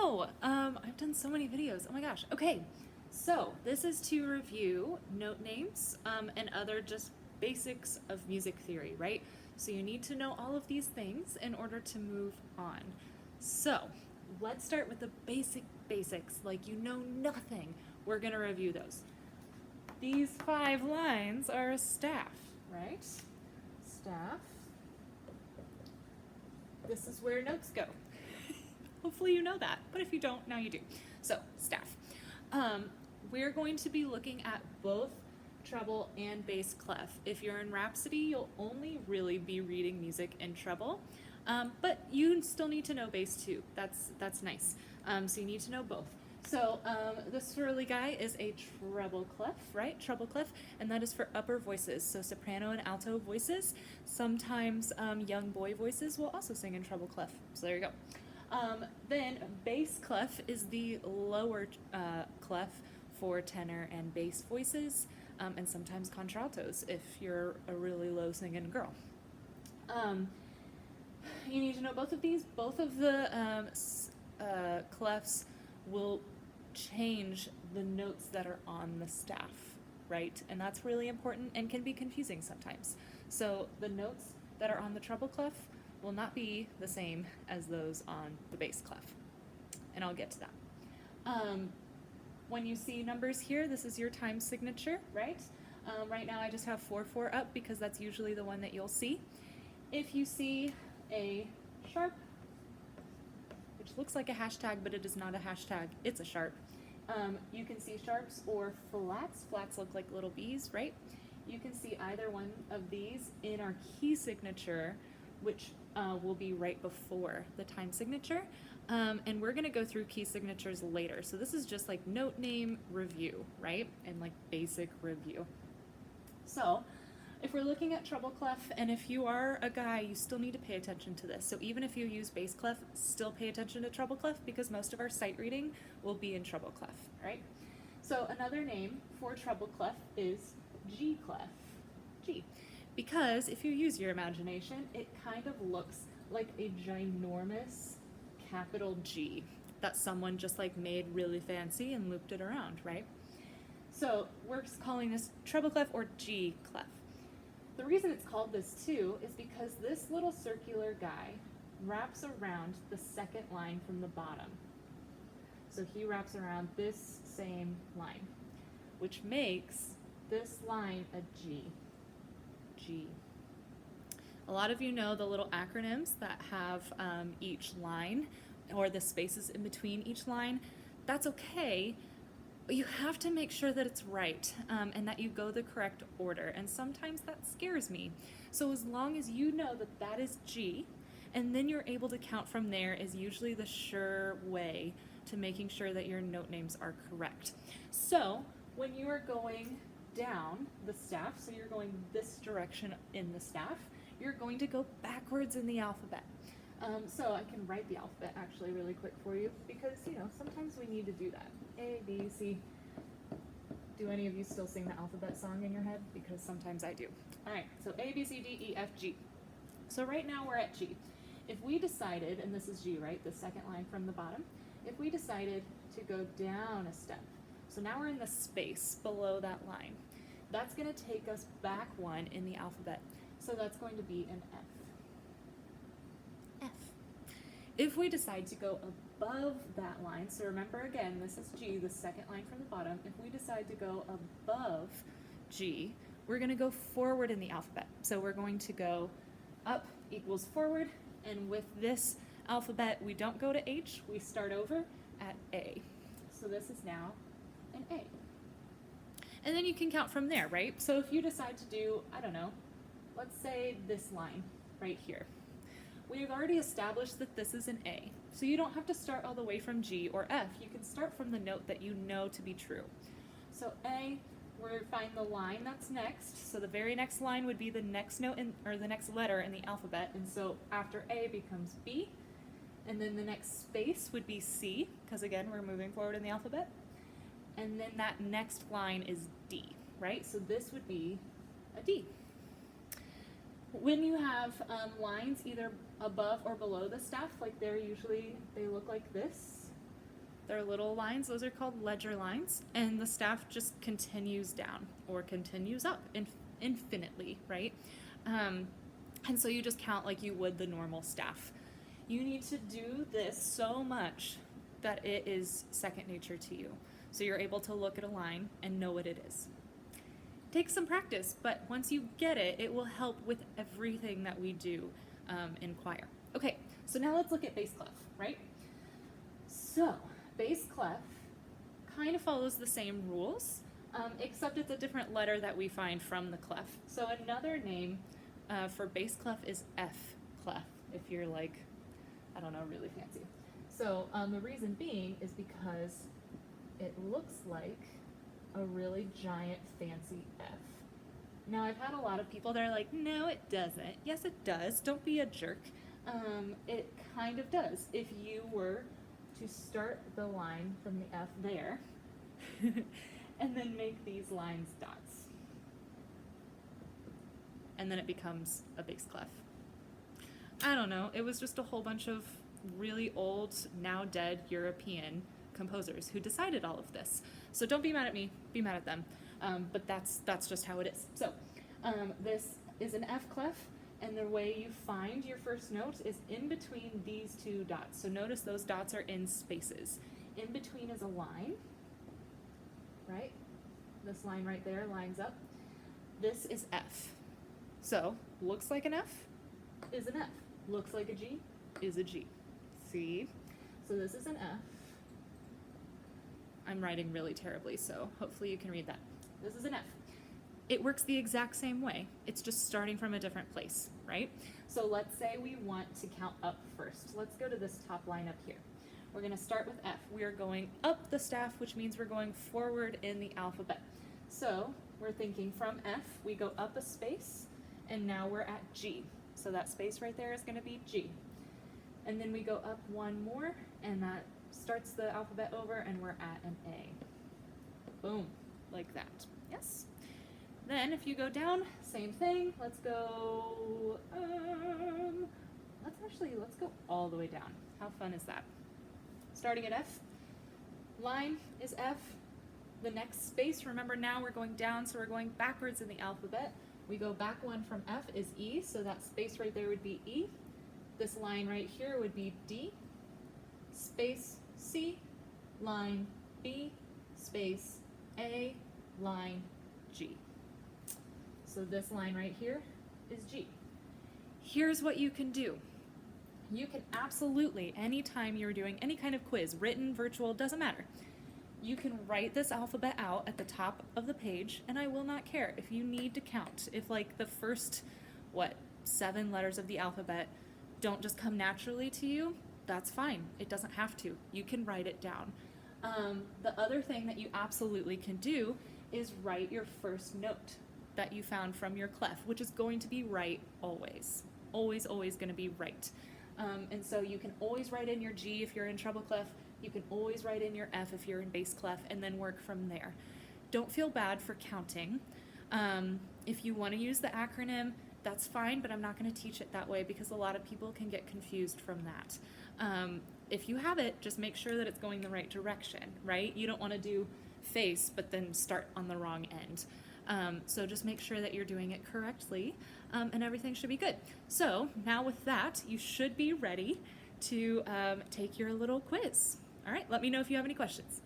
know. I've done so many videos. Oh my gosh. Okay, so this is to review note names and other just basics of music theory, right? So you need to know all of these things in order to move on. So let's start with the basics, like you know nothing. We're gonna review those. These 5 lines are a staff, right? Staff. This is where notes go. Hopefully you know that, but if you don't, now you do. So, staff. We're going to be looking at both treble and bass clef. If you're in Rhapsody, you'll only really be reading music in treble, but you still need to know bass too. That's nice. So you need to know both. So this swirly guy is a treble clef, right? Treble clef, and that is for upper voices, so soprano and alto voices. Sometimes young boy voices will also sing in treble clef. So there you go. Then bass clef is the lower clef for tenor and bass voices, and sometimes contraltos if you're a really low singing girl. You need to know both of these. Both of the clefs will change the notes that are on the staff, right? And that's really important and can be confusing sometimes. So the notes that are on the treble clef will not be the same as those on the bass clef. And I'll get to that. When you see numbers here, this is your time signature, right? Right now I just have 4/4 up because that's usually the one that you'll see. If you see a sharp, which looks like a hashtag, but it is not a hashtag, it's a sharp. You can see sharps or flats. Flats look like little B's, right? You can see either one of these in our key signature, which will be right before the time signature. And we're gonna go through key signatures later. So this is just like note name review, right? And like basic review. So if we're looking at treble clef, and if you are a guy, you still need to pay attention to this. So even if you use bass clef, still pay attention to treble clef because most of our sight reading will be in treble clef, right? So another name for treble clef is G clef, G. Because if you use your imagination, it kind of looks like a ginormous capital G that someone just like made really fancy and looped it around, right? So we're calling this treble clef or G clef. The reason it's called this too is because this little circular guy wraps around the second line from the bottom. So he wraps around this same line, which makes this line a G. G. A lot of you know the little acronyms that have each line or the spaces in between each line. That's okay, but you have to make sure that it's right and that you go the correct order, and sometimes that scares me. So as long as you know that that is G, and then you're able to count from there is usually the sure way to making sure that your note names are correct. So when you are going down the staff, so you're going this direction in the staff, you're going to go backwards in the alphabet. So I can write the alphabet actually really quick for you because, you know, sometimes we need to do that. A, B, C. Do any of you still sing the alphabet song in your head? Because sometimes I do. All right, so A, B, C, D, E, F, G. So right now we're at G. If we decided, and this is G, right, the second line from the bottom, if we decided to go down a step, so now we're in the space below that line, that's going to take us back one in the alphabet. So that's going to be an F. F. If we decide to go above that line, so remember again, this is G, the second line from the bottom. If we decide to go above G, we're going to go forward in the alphabet. So we're going to go up equals forward, and with this alphabet, we don't go to H, we start over at A. So this is now an A. And then you can count from there, right? So if you decide to do, I don't know, let's say this line right here. We've already established that this is an A. So you don't have to start all the way from G or F. You can start from the note that you know to be true. So A, we find the line that's next. So the very next line would be the next note or the next letter in the alphabet. And so after A becomes B. And then the next space would be C, because again, we're moving forward in the alphabet. And then that next line is D, right? So this would be a D. When you have lines either above or below the staff, like they look like this, They're little lines, those are called ledger lines, and the staff just continues down or continues up infinitely, right? And so you just count like you would the normal staff. You need to do this so much that it is second nature to you. So you're able to look at a line and know what it is. Take some practice, but once you get it, it will help with everything that we do in choir. Okay, so now let's look at bass clef, right? So bass clef kind of follows the same rules, except it's a different letter that we find from the clef. So another name for bass clef is F clef, if you're like, I don't know, really fancy. So the reason being is because it looks like a really giant fancy F. Now I've had a lot of people that are like, no it doesn't. Yes it does, don't be a jerk. It kind of does. If you were to start the line from the F there, and then make these lines dots. And then it becomes a bass clef. I don't know, it was just a whole bunch of really old, now dead European composers who decided all of this. So don't be mad at me, be mad at them. But that's just how it is. So this is an F clef, and the way you find your first note is in between these two dots. So notice those dots are in spaces. In between is a line, right? This line right there lines up. This is F. So looks like an F is an F. Looks like a G is a G. See? So this is an F. I'm writing really terribly, so hopefully you can read that. This is an F. It works the exact same way. It's just starting from a different place, right? So let's say we want to count up first. Let's go to this top line up here. We're going to start with F. We are going up the staff, which means we're going forward in the alphabet. So we're thinking from F, we go up a space, and now we're at G. So that space right there is going to be G. And then we go up one more, and that starts the alphabet over, and we're at an A. Boom, like that. Yes? Then if you go down, same thing. Let's go, let's go all the way down. How fun is that? Starting at F, line is F. The next space, remember now we're going down, so we're going backwards in the alphabet. We go back one from F is E, so that space right there would be E. This line right here would be D, space C, line B, space A, line G. So this line right here is G. Here's what you can do. You can absolutely, anytime you're doing any kind of quiz, written, virtual, doesn't matter. You can write this alphabet out at the top of the page, and I will not care if you need to count. If like the first, 7 letters of the alphabet don't just come naturally to you, that's fine. It doesn't have to. You can write it down. The other thing that you absolutely can do is write your first note that you found from your clef, which is going to be right always. Always, always going to be right. And so you can always write in your G if you're in treble clef. You can always write in your F if you're in bass clef, and then work from there. Don't feel bad for counting. If you want to use the acronym, that's fine, but I'm not going to teach it that way because a lot of people can get confused from that. If you have it, just make sure that it's going the right direction, right? You don't want to do face, but then start on the wrong end. So just make sure that you're doing it correctly, and everything should be good. So now with that, you should be ready to take your little quiz. All right, let me know if you have any questions.